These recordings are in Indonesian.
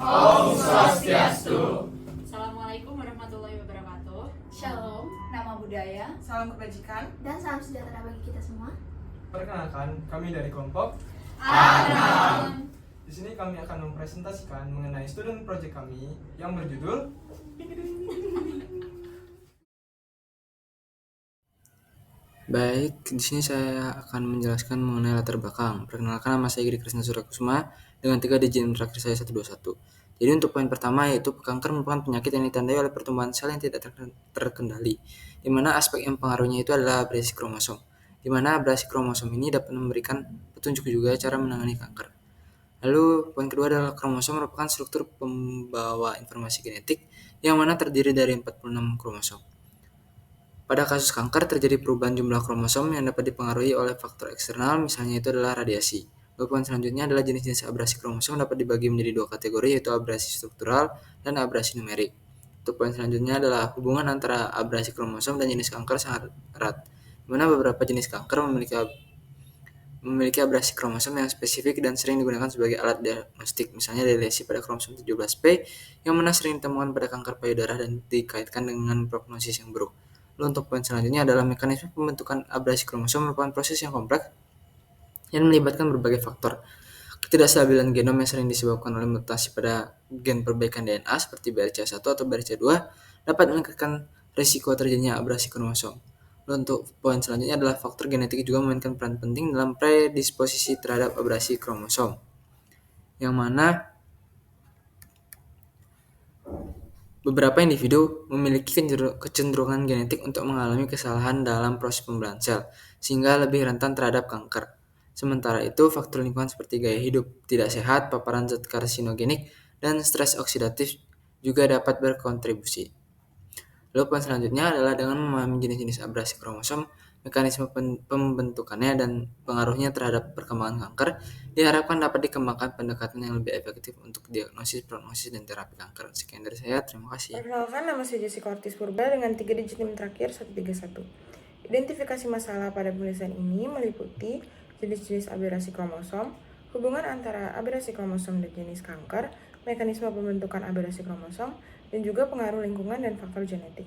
Om Swastiastu. Assalamualaikum warahmatullahi wabarakatuh. Shalom, nama budaya, Salam kebajikan. dan salam sejahtera bagi kita semua. Perkenalkan, kami dari kelompok Anam. Di sini kami akan mempresentasikan mengenai student project kami yang berjudul Baik, di sini saya akan menjelaskan mengenai latar belakang. Perkenalkan, nama saya Giri Krisna Surakusuma dengan 3 digit terakhir saya 121. Jadi untuk poin pertama yaitu kanker merupakan penyakit yang ditandai oleh pertumbuhan sel yang tidak terkendali, di mana aspek yang pengaruhnya itu adalah abrasi kromosom, di mana abrasi kromosom ini dapat memberikan petunjuk juga cara menangani kanker. Lalu poin kedua adalah kromosom merupakan struktur pembawa informasi genetik yang mana terdiri dari 46 kromosom. Pada kasus kanker terjadi perubahan jumlah kromosom yang dapat dipengaruhi oleh faktor eksternal, misalnya itu adalah radiasi. Lalu poin selanjutnya adalah jenis-jenis abrasi kromosom dapat dibagi menjadi 2 kategori, yaitu abrasi struktural dan abrasi numerik. Untuk poin selanjutnya adalah hubungan antara abrasi kromosom dan jenis kanker sangat erat, di mana beberapa jenis kanker memiliki abrasi kromosom yang spesifik dan sering digunakan sebagai alat diagnostik, misalnya lesi pada kromosom 17p yang mana sering ditemukan pada kanker payudara dan dikaitkan dengan prognosis yang buruk. Lalu untuk poin selanjutnya adalah mekanisme pembentukan abrasi kromosom merupakan proses yang kompleks yang melibatkan berbagai faktor. Ketidakstabilan genom yang sering disebabkan oleh mutasi pada gen perbaikan DNA seperti BRCA1 atau BRCA2 dapat meningkatkan risiko terjadinya abrasi kromosom. Lalu untuk poin selanjutnya adalah faktor genetik juga memainkan peran penting dalam predisposisi terhadap abrasi kromosom, yang mana beberapa individu memiliki kecenderungan genetik untuk mengalami kesalahan dalam proses pembelahan sel, sehingga lebih rentan terhadap kanker. Sementara itu, faktor lingkungan seperti gaya hidup tidak sehat, paparan zat karsinogenik, dan stres oksidatif juga dapat berkontribusi. Lalu poin selanjutnya adalah dengan memahami jenis-jenis abrasi kromosom, mekanisme pembentukannya dan pengaruhnya terhadap perkembangan kanker, diharapkan dapat dikembangkan pendekatan yang lebih efektif untuk diagnosis, prognosis, dan terapi kanker. Sekian dari saya, terima kasih. Perkenalkan, nama saya Jessica Ortiz Purba dengan 3 digit NIM terakhir 131. Identifikasi masalah pada penulisan ini meliputi jenis-jenis aberasi kromosom, hubungan antara aberasi kromosom dan jenis kanker, mekanisme pembentukan aberasi kromosom, dan juga pengaruh lingkungan dan faktor genetik.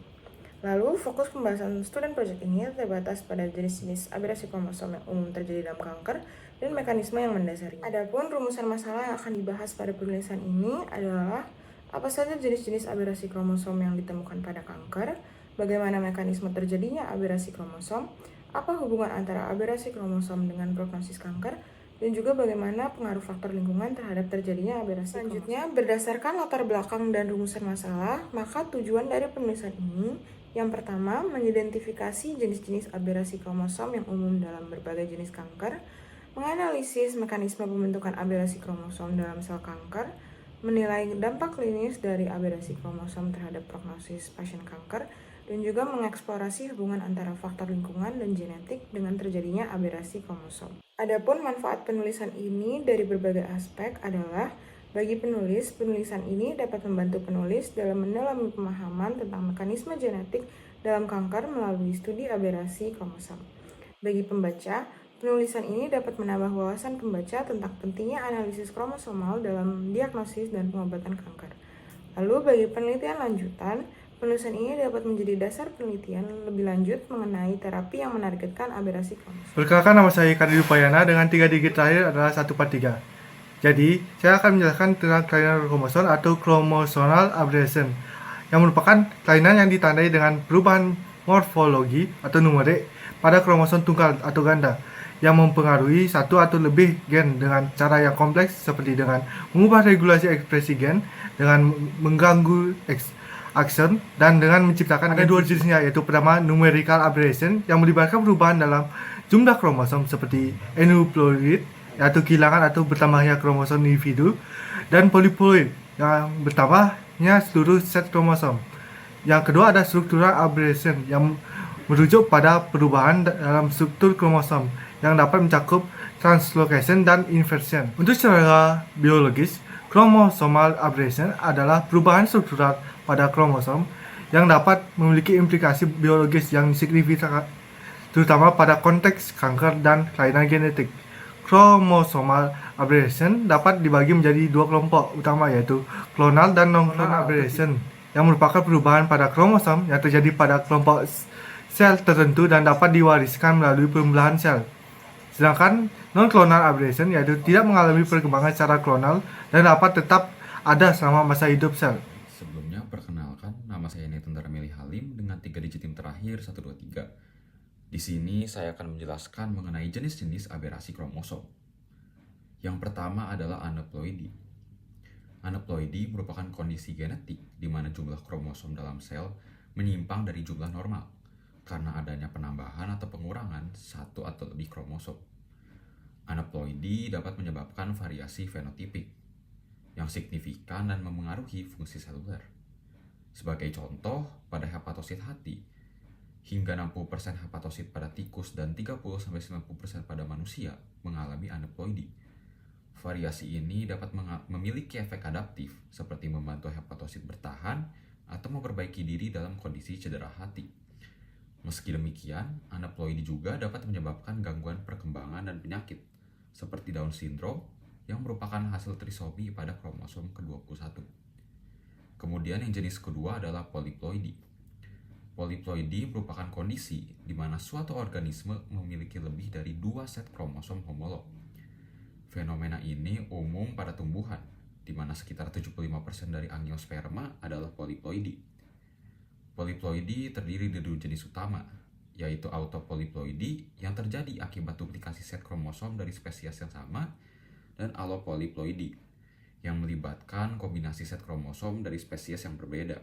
Lalu, fokus pembahasan student project ini terbatas pada jenis-jenis aberasi kromosom yang umum terjadi dalam kanker dan mekanisme yang mendasarinya. Adapun rumusan masalah yang akan dibahas pada penulisan ini adalah apa saja jenis-jenis aberasi kromosom yang ditemukan pada kanker, bagaimana mekanisme terjadinya aberasi kromosom, apa hubungan antara aberasi kromosom dengan prognosis kanker, dan juga bagaimana pengaruh faktor lingkungan terhadap terjadinya aberasi kromosom. Selanjutnya, berdasarkan latar belakang dan rumusan masalah, maka tujuan dari penulisan ini yang pertama, mengidentifikasi jenis-jenis aberasi kromosom yang umum dalam berbagai jenis kanker, menganalisis mekanisme pembentukan aberasi kromosom dalam sel kanker, menilai dampak klinis dari aberasi kromosom terhadap prognosis pasien kanker, dan juga mengeksplorasi hubungan antara faktor lingkungan dan genetik dengan terjadinya aberasi kromosom. Adapun manfaat penulisan ini dari berbagai aspek adalah bagi penulis, penulisan ini dapat membantu penulis dalam mendalami pemahaman tentang mekanisme genetik dalam kanker melalui studi aberasi kromosom. Bagi pembaca, penulisan ini dapat menambah wawasan pembaca tentang pentingnya analisis kromosomal dalam diagnosis dan pengobatan kanker. Lalu bagi penelitian lanjutan, penulisan ini dapat menjadi dasar penelitian lebih lanjut mengenai terapi yang menargetkan aberasi kromosom. Perkenalkan, nama saya Kadri Upayana dengan 3 digit terakhir adalah 143. Jadi, saya akan menjelaskan tentang kelainan kromosom atau chromosomal aberration, yang merupakan kelainan yang ditandai dengan perubahan morfologi atau numerik pada kromosom tunggal atau ganda, yang mempengaruhi satu atau lebih gen dengan cara yang kompleks seperti dengan mengubah regulasi ekspresi gen, dengan mengganggu akson, dan dengan menciptakan ada 2 jenisnya, yaitu pertama numerical aberration yang melibatkan perubahan dalam jumlah kromosom seperti aneuploid yaitu kehilangan atau bertambahnya kromosom individu, dan polyploid yang bertambahnya seluruh set kromosom. Yang kedua ada structural aberration yang merujuk pada perubahan dalam struktur kromosom yang dapat mencakup translocation dan inversion. Untuk secara biologis, chromosomal aberration adalah perubahan struktural pada kromosom yang dapat memiliki implikasi biologis yang signifikan, terutama pada konteks kanker dan kelainan genetik. Chromosomal aberration dapat dibagi menjadi dua kelompok utama, yaitu klonal dan non-klonal aberration, yang merupakan perubahan pada kromosom yang terjadi pada kelompok sel tertentu dan dapat diwariskan melalui pembelahan sel. Sedangkan non-klonal aberration yaitu tidak mengalami perkembangan secara klonal dan dapat tetap ada selama masa hidup sel. Sebelumnya, perkenalkan, nama saya Tentara Meli Halim dengan 3 digit NIM terakhir 123. Di sini saya akan menjelaskan mengenai jenis-jenis aberasi kromosom. Yang pertama adalah aneuploidi. Aneuploidi merupakan kondisi genetik di mana jumlah kromosom dalam sel menyimpang dari jumlah normal karena adanya penambahan atau pengurangan satu atau lebih kromosom. Aneuploidi dapat menyebabkan variasi fenotipik yang signifikan dan memengaruhi fungsi seluler. Sebagai contoh, pada hepatosit hati, hingga 60% hepatosit pada tikus dan 30-90% pada manusia mengalami aneuploidi. Variasi ini dapat memiliki efek adaptif seperti membantu hepatosit bertahan atau memperbaiki diri dalam kondisi cedera hati. Meski demikian, aneuploidi juga dapat menyebabkan gangguan perkembangan dan penyakit seperti Down syndrome yang merupakan hasil trisomi pada kromosom ke-21. Kemudian yang jenis kedua adalah polyploidy. Polyploidy merupakan kondisi di mana suatu organisme memiliki lebih dari 2 set kromosom homolog. Fenomena ini umum pada tumbuhan, di mana sekitar 75% dari angiosperma adalah polyploidy. Polyploidy terdiri dari 2 jenis utama, yaitu autopolyploidy yang terjadi akibat duplikasi set kromosom dari spesies yang sama, dan allopolyploidy yang melibatkan kombinasi set kromosom dari spesies yang berbeda.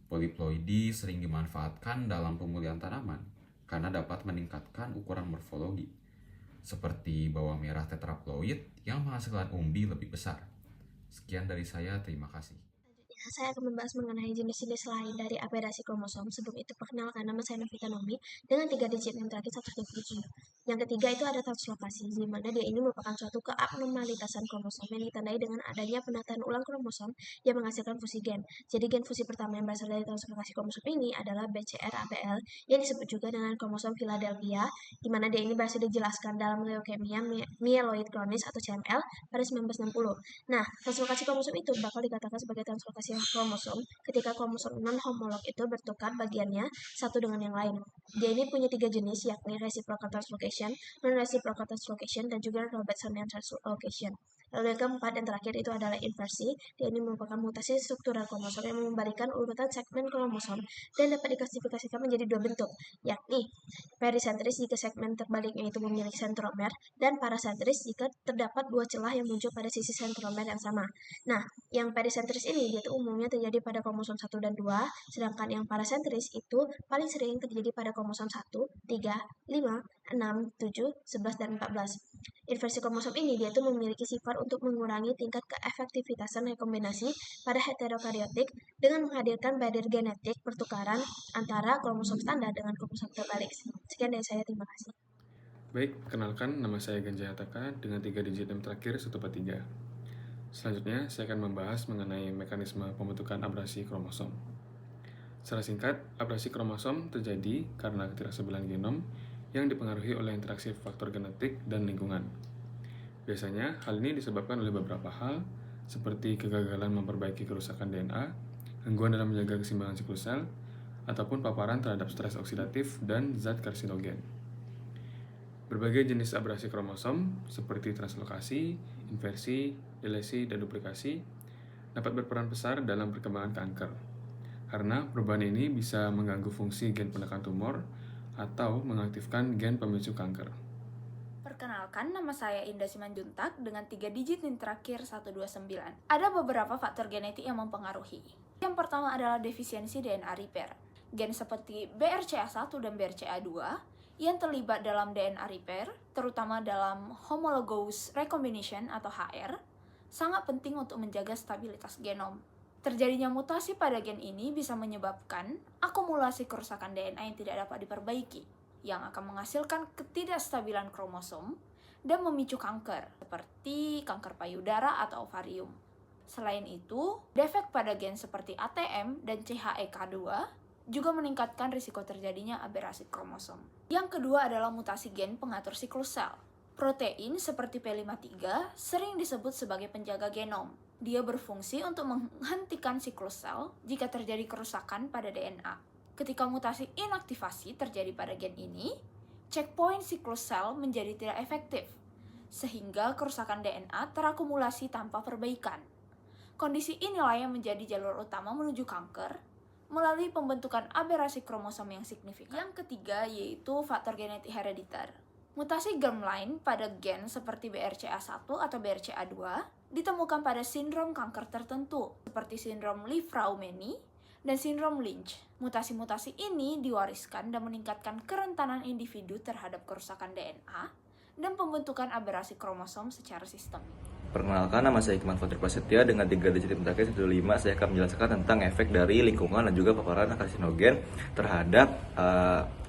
Polyploidy sering dimanfaatkan dalam pemulihan tanaman karena dapat meningkatkan ukuran morfologi, seperti bawang merah tetraploid yang menghasilkan umbi lebih besar. Sekian dari saya, terima kasih. Selanjutnya, saya akan membahas mengenai jenis-jenis lain dari aberasi kromosom. Sebelum itu, perkenalkan, nama saya Novita Nomi dengan 3 digit NIM terakhir 127. Yang ketiga itu ada translokasi, di mana dia ini merupakan suatu keabnormalitasan kromosom yang ditandai dengan adanya penataan ulang kromosom yang menghasilkan fusi gen. Jadi gen fusi pertama yang berasal dari translokasi kromosom ini adalah BCR-ABL yang disebut juga dengan kromosom Philadelphia, di mana dia ini berhasil dijelaskan dalam leukemia myeloid kronis atau CML pada 1960. Nah, translokasi kromosom itu bakal dikatakan sebagai translokasi kromosom ketika kromosom non-homolog itu bertukar bagiannya satu dengan yang lain. Dia ini punya 3 jenis, yakni reciprocal translocation, non-reciprocal translocation, dan juga Robertsonian translocation. Lalu yang keempat dan terakhir itu adalah inversi. Dia ini merupakan mutasi struktural kromosom yang membalikan urutan segmen kromosom dan dapat diklasifikasikan menjadi 2 bentuk, yakni perisentris jika segmen terbaliknya itu memiliki sentromer, dan parasentris jika terdapat 2 celah yang muncul pada sisi sentromer yang sama. Nah, yang perisentris ini dia itu umumnya terjadi pada kromosom 1 dan 2, sedangkan yang parasentris itu paling sering terjadi pada kromosom 1, 3, 5, 6, 7, 11, dan 14. Inversi kromosom ini dia itu memiliki sifat untuk mengurangi tingkat keefektivitasan rekombinasi pada heterokaryotik dengan menghadirkan barrier genetik pertukaran antara kromosom standar dengan kromosom terbalik. Sekian dari saya, terima kasih. Baik, perkenalkan, nama saya Ganjaya Taka dengan 3 digit NIM terakhir 143. Selanjutnya, saya akan membahas mengenai mekanisme pembentukan abrasi kromosom. Secara singkat, abrasi kromosom terjadi karena ketidakstabilan genom yang dipengaruhi oleh interaksi faktor genetik dan lingkungan. Biasanya, hal ini disebabkan oleh beberapa hal, seperti kegagalan memperbaiki kerusakan DNA, gangguan dalam menjaga keseimbangan siklus sel, ataupun paparan terhadap stres oksidatif dan zat karsinogen. Berbagai jenis abrasi kromosom, seperti translokasi, inversi, delesi, dan duplikasi, dapat berperan besar dalam perkembangan kanker, karena perubahan ini bisa mengganggu fungsi gen penekan tumor atau mengaktifkan gen pemicu kanker. Perkenalkan, nama saya Indah Simanjuntak dengan 3 digit NIM terakhir 129. Ada beberapa faktor genetik yang mempengaruhi. Yang pertama adalah defisiensi DNA repair. Gen seperti BRCA1 dan BRCA2 yang terlibat dalam DNA repair, terutama dalam homologous recombination atau HR, sangat penting untuk menjaga stabilitas genom. Terjadinya mutasi pada gen ini bisa menyebabkan akumulasi kerusakan DNA yang tidak dapat diperbaiki, yang akan menghasilkan ketidakstabilan kromosom dan memicu kanker, seperti kanker payudara atau ovarium. Selain itu, defek pada gen seperti ATM dan CHEK2 juga meningkatkan risiko terjadinya aberasi kromosom. Yang kedua adalah mutasi gen pengatur siklus sel. Protein seperti P53 sering disebut sebagai penjaga genom. Dia berfungsi untuk menghentikan siklus sel jika terjadi kerusakan pada DNA. Ketika mutasi inaktivasi terjadi pada gen ini, checkpoint siklus sel menjadi tidak efektif, sehingga kerusakan DNA terakumulasi tanpa perbaikan. Kondisi inilah yang menjadi jalur utama menuju kanker melalui pembentukan aberasi kromosom yang signifikan. Yang ketiga yaitu faktor genetik herediter. Mutasi germline pada gen seperti BRCA1 atau BRCA2 ditemukan pada sindrom kanker tertentu seperti sindrom Li-Fraumeni dan sindrom Lynch. Mutasi-mutasi ini diwariskan dan meningkatkan kerentanan individu terhadap kerusakan DNA dan pembentukan aberasi kromosom secara sistemik. Perkenalkan, nama saya Iqman Fatur Prasetya. Dengan 3 digit tim terakhir 15, saya akan menjelaskan tentang efek dari lingkungan dan juga paparan karsinogen terhadap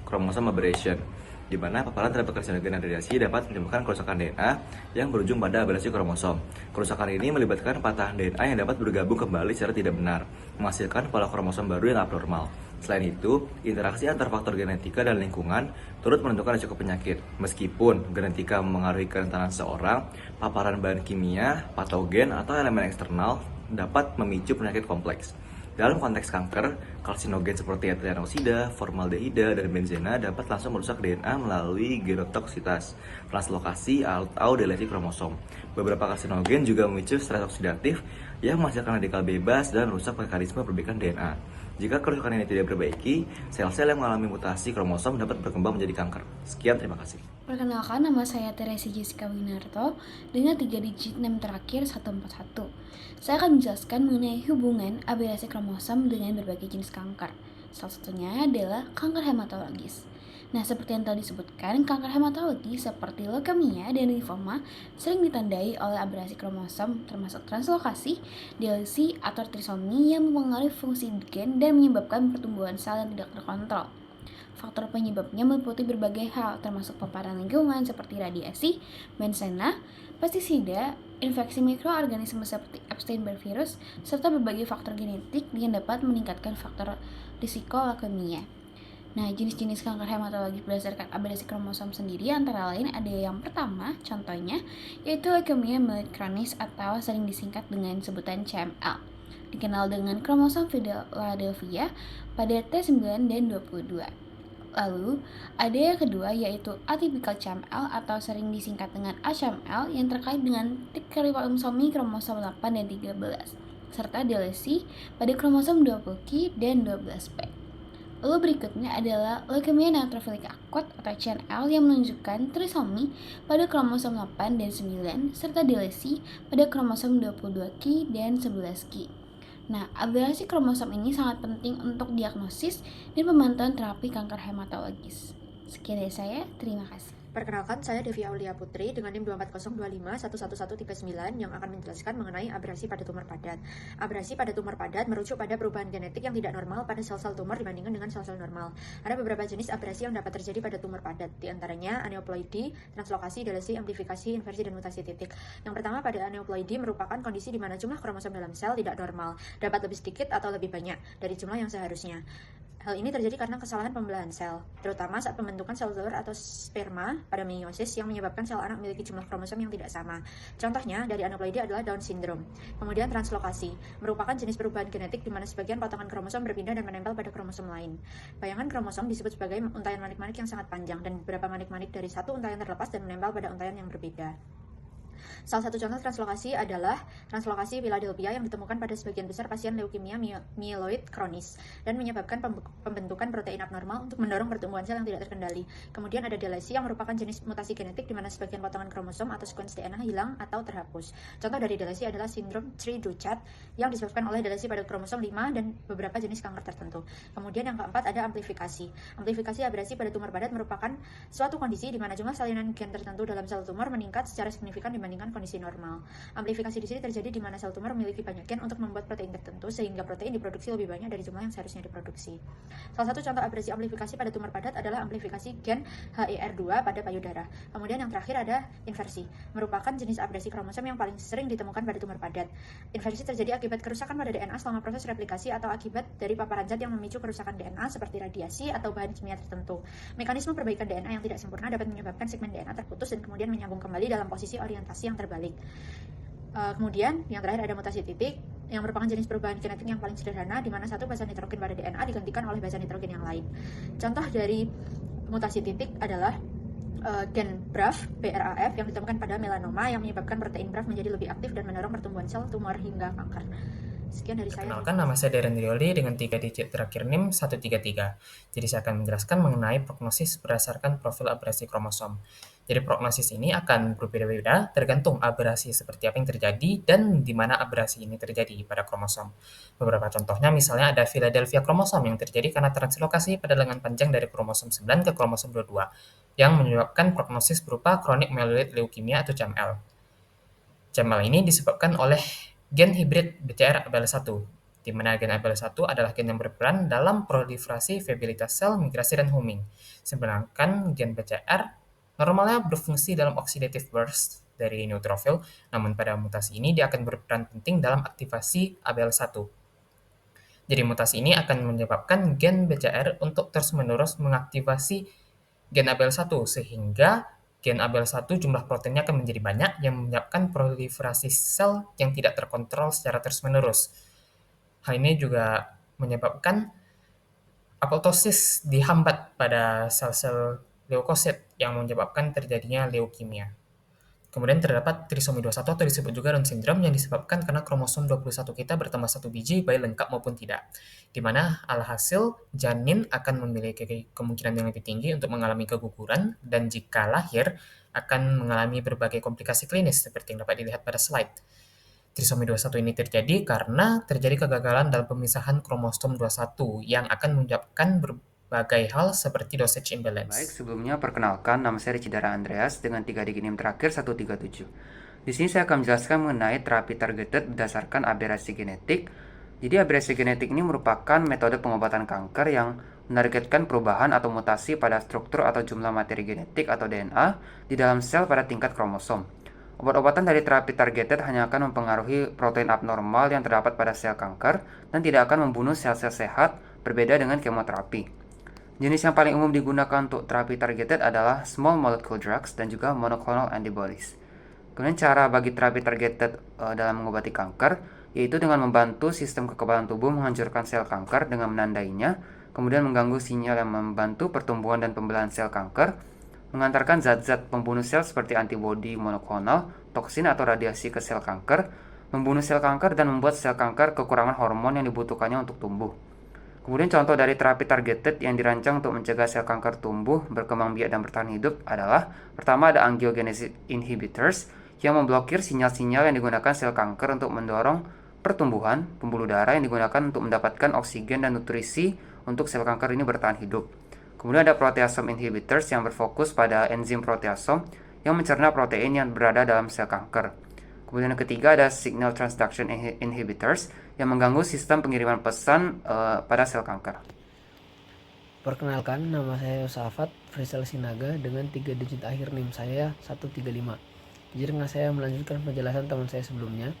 kromosom aberration, di mana paparan terhadap karsinogen dan radiasi dapat menyebabkan kerusakan DNA yang berujung pada aberasi kromosom. Kerusakan ini melibatkan patahan DNA yang dapat bergabung kembali secara tidak benar, menghasilkan pola kromosom baru yang abnormal. Selain itu, interaksi antar faktor genetika dan lingkungan turut menentukan risiko penyakit. Meskipun genetika memengaruhi kerentanan seseorang, paparan bahan kimia, patogen, atau elemen eksternal dapat memicu penyakit kompleks. Dalam konteks kanker, karsinogen seperti etilen oksida, formaldehida, dan benzena dapat langsung merusak DNA melalui genotoksitas, translokasi, atau delesi kromosom. Beberapa karsinogen juga memicu stres oksidatif yang menghasilkan radikal bebas dan merusak mekanisme perbaikan DNA. Jika kerusakan ini tidak diperbaiki, sel-sel yang mengalami mutasi kromosom dapat berkembang menjadi kanker. Sekian, terima kasih. Perkenalkan, nama saya Teresi Jessica Winarto dengan 3 digit NEM terakhir 141. Saya akan menjelaskan mengenai hubungan aberasi kromosom dengan berbagai jenis kanker. Salah satunya adalah kanker hematologis. Nah, seperti yang telah disebutkan, kanker hematologi seperti leukemia dan limfoma sering ditandai oleh aberasi kromosom termasuk translokasi, delesi, atau trisomi yang mempengaruhi fungsi gen dan menyebabkan pertumbuhan sel yang tidak terkontrol. Faktor penyebabnya meliputi berbagai hal, termasuk paparan lingkungan seperti radiasi, benzena, pestisida, infeksi mikroorganisme seperti Epstein-Barr virus, serta berbagai faktor genetik yang dapat meningkatkan faktor risiko leukemia. Nah, jenis-jenis kanker hematologis berdasarkan aberasi kromosom sendiri antara lain ada yang pertama, contohnya, yaitu leukemia myeloid kronis atau sering disingkat dengan sebutan CML. Dikenal dengan kromosom Philadelphia pada T9 dan 22. Lalu, ada yang kedua yaitu atypical CML atau sering disingkat dengan ACML yang terkait dengan trisomi kromosom 8 dan 13, serta delesi pada kromosom 20Q dan 12P. Lalu berikutnya adalah leukemia neutrofilik akut atau CNL yang menunjukkan trisomi pada kromosom 8 dan 9 serta delesi pada kromosom 22Q dan 11Q. Nah, aberasi kromosom ini sangat penting untuk diagnosis dan pemantauan terapi kanker hematologis. Sekian dari saya, terima kasih. Perkenalkan, saya Devi Aulia Putri dengan NIM 24025111139 yang akan menjelaskan mengenai aberasi pada tumor padat. Aberasi pada tumor padat merujuk pada perubahan genetik yang tidak normal pada sel-sel tumor dibandingkan dengan sel-sel normal. Ada beberapa jenis aberasi yang dapat terjadi pada tumor padat, di antaranya aneuploidi, translokasi, delesi, amplifikasi, inversi, dan mutasi titik. Yang pertama, pada aneuploidi merupakan kondisi di mana jumlah kromosom dalam sel tidak normal, dapat lebih sedikit atau lebih banyak dari jumlah yang seharusnya. Hal ini terjadi karena kesalahan pembelahan sel, terutama saat pembentukan sel telur atau sperma pada meiosis yang menyebabkan sel anak memiliki jumlah kromosom yang tidak sama. Contohnya dari aneuploidi adalah Down syndrome. Kemudian translokasi, merupakan jenis perubahan genetik di mana sebagian potongan kromosom berpindah dan menempel pada kromosom lain. Bayangan kromosom disebut sebagai untayan manik-manik yang sangat panjang, dan beberapa manik-manik dari satu untayan terlepas dan menempel pada untayan yang berbeda. Salah satu contoh translokasi adalah translokasi Philadelphia yang ditemukan pada sebagian besar pasien leukemia myeloid kronis dan menyebabkan pembentukan protein abnormal untuk mendorong pertumbuhan sel yang tidak terkendali. Kemudian ada delesi yang merupakan jenis mutasi genetik di mana sebagian potongan kromosom atau sekuens DNA hilang atau terhapus. Contoh dari delesi adalah sindrom Cri-du-Chat yang disebabkan oleh delesi pada kromosom 5 dan beberapa jenis kanker tertentu. Kemudian yang keempat ada amplifikasi. Amplifikasi aberasi pada tumor padat merupakan suatu kondisi di mana jumlah salinan gen tertentu dalam sel tumor meningkat secara signifikan dibanding dibandingkan kondisi normal. Amplifikasi di sini terjadi di mana sel tumor memiliki banyak gen untuk membuat protein tertentu sehingga protein diproduksi lebih banyak dari jumlah yang seharusnya diproduksi. Salah satu contoh abrasi amplifikasi pada tumor padat adalah amplifikasi gen HER2 pada payudara. Kemudian yang terakhir ada inversi, merupakan jenis abrasi kromosom yang paling sering ditemukan pada tumor padat. Inversi terjadi akibat kerusakan pada DNA selama proses replikasi atau akibat dari paparan zat yang memicu kerusakan DNA seperti radiasi atau bahan kimia tertentu. Mekanisme perbaikan DNA yang tidak sempurna dapat menyebabkan segmen DNA terputus dan kemudian menyambung kembali dalam posisi orientasi yang terbalik. Kemudian yang terakhir ada mutasi titik yang merupakan jenis perubahan genetik yang paling sederhana di mana satu basa nitrogen pada DNA digantikan oleh basa nitrogen yang lain. Contoh dari mutasi titik adalah gen BRAF yang ditemukan pada melanoma yang menyebabkan protein BRAF menjadi lebih aktif dan mendorong pertumbuhan sel tumor hingga kanker. Sekian dari saya. Perkenalkan, nama saya Darren Rioli dengan 3 digit terakhir NIM 133. Jadi saya akan menjelaskan mengenai prognosis berdasarkan profil abrasi kromosom. Jadi prognosis ini akan berbeda-beda tergantung abrasi seperti apa yang terjadi dan di mana abrasi ini terjadi pada kromosom. Beberapa contohnya misalnya ada Philadelphia kromosom yang terjadi karena translokasi pada lengan panjang dari kromosom 9 ke kromosom 22 yang menyebabkan prognosis berupa chronic myeloid leukemia atau CML. CML ini disebabkan oleh gen hibrid BCR ABL1, di mana gen ABL1 adalah gen yang berperan dalam proliferasi viabilitas sel, migrasi, dan homing. Sedangkan gen BCR normalnya berfungsi dalam oxidative burst dari neutrofil, namun pada mutasi ini dia akan berperan penting dalam aktivasi ABL1. Jadi mutasi ini akan menyebabkan gen BCR untuk terus-menerus mengaktifasi gen ABL1, sehingga gen ABL1 jumlah proteinnya akan menjadi banyak yang menyebabkan proliferasi sel yang tidak terkontrol secara terus-menerus. Hal ini juga menyebabkan apoptosis dihambat pada sel-sel leukosit yang menyebabkan terjadinya leukemia. Kemudian terdapat trisomi 21 atau disebut juga Down syndrome yang disebabkan karena kromosom 21 kita bertambah 1 biji baik lengkap maupun tidak. Di mana alhasil janin akan memiliki kemungkinan yang lebih tinggi untuk mengalami keguguran dan jika lahir akan mengalami berbagai komplikasi klinis seperti yang dapat dilihat pada slide. Trisomi 21 ini terjadi karena terjadi kegagalan dalam pemisahan kromosom 21 yang akan menyebabkan berbagai hal seperti dosage imbalance. Baik, sebelumnya perkenalkan, nama saya Ricidara Andreas dengan 3 digit NIM terakhir 137. Di sini saya akan menjelaskan mengenai terapi targeted berdasarkan aberasi genetik. Jadi aberasi genetik ini merupakan metode pengobatan kanker yang menargetkan perubahan atau mutasi pada struktur atau jumlah materi genetik atau DNA di dalam sel pada tingkat kromosom. Obat-obatan dari terapi targeted hanya akan mempengaruhi protein abnormal yang terdapat pada sel kanker dan tidak akan membunuh sel-sel sehat, berbeda dengan kemoterapi. Jenis yang paling umum digunakan untuk terapi targeted adalah small molecule drugs dan juga monoclonal antibodies. Kemudian cara bagi terapi targeted dalam mengobati kanker yaitu dengan membantu sistem kekebalan tubuh menghancurkan sel kanker dengan menandainya, kemudian mengganggu sinyal yang membantu pertumbuhan dan pembelahan sel kanker, mengantarkan zat-zat pembunuh sel seperti antibodi monoklonal, toksin atau radiasi ke sel kanker, membunuh sel kanker dan membuat sel kanker kekurangan hormon yang dibutuhkannya untuk tumbuh. Kemudian contoh dari terapi targeted yang dirancang untuk mencegah sel kanker tumbuh, berkembang biak dan bertahan hidup adalah pertama ada angiogenesis inhibitors yang memblokir sinyal-sinyal yang digunakan sel kanker untuk mendorong pertumbuhan, pembuluh darah yang digunakan untuk mendapatkan oksigen dan nutrisi untuk sel kanker ini bertahan hidup. Kemudian ada proteasome inhibitors yang berfokus pada enzim proteasome yang mencerna protein yang berada dalam sel kanker. Kemudian yang ketiga ada signal transduction inhibitors yang mengganggu sistem pengiriman pesan pada sel kanker. Perkenalkan, nama saya Yosafat Faisal Sinaga dengan 3 digit akhir NIM saya 135. Jadi dengan saya melanjutkan penjelasan teman saya sebelumnya.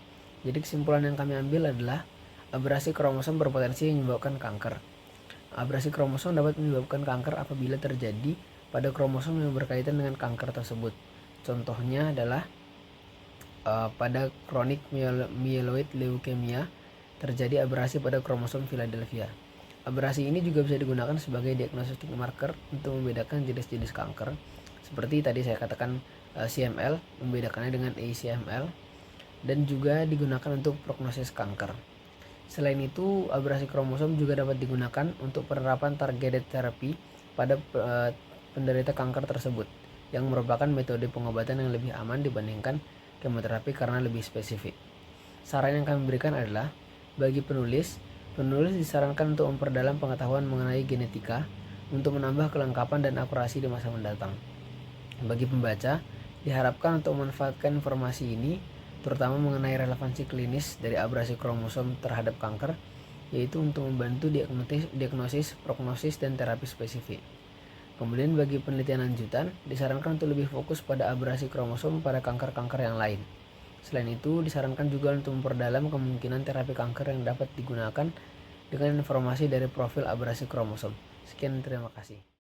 Jadi kesimpulan yang kami ambil adalah abrasi kromosom berpotensi menyebabkan kanker. Abrasi kromosom dapat menyebabkan kanker apabila terjadi pada kromosom yang berkaitan dengan kanker tersebut. Contohnya adalah pada chronic myeloid leukemia terjadi abrasi pada kromosom Philadelphia. Abrasi ini juga bisa digunakan sebagai diagnostic marker untuk membedakan jenis-jenis kanker. Seperti tadi saya katakan CML, membedakannya dengan ACML, dan juga digunakan untuk prognosis kanker. Selain itu, abrasi kromosom juga dapat digunakan untuk penerapan targeted therapy pada penderita kanker tersebut, yang merupakan metode pengobatan yang lebih aman dibandingkan kemoterapi karena lebih spesifik. Saran yang kami berikan adalah, bagi penulis disarankan untuk memperdalam pengetahuan mengenai genetika untuk menambah kelengkapan dan akurasi di masa mendatang. Bagi pembaca, Diharapkan untuk memanfaatkan informasi ini, terutama mengenai relevansi klinis dari abrasi kromosom terhadap kanker, yaitu untuk membantu diagnosis, prognosis, dan terapi spesifik. Kemudian bagi penelitian lanjutan, disarankan untuk lebih fokus pada abrasi kromosom pada kanker-kanker yang lain. Selain itu, disarankan juga untuk memperdalam kemungkinan terapi kanker yang dapat digunakan dengan informasi dari profil abrasi kromosom. Sekian, terima kasih.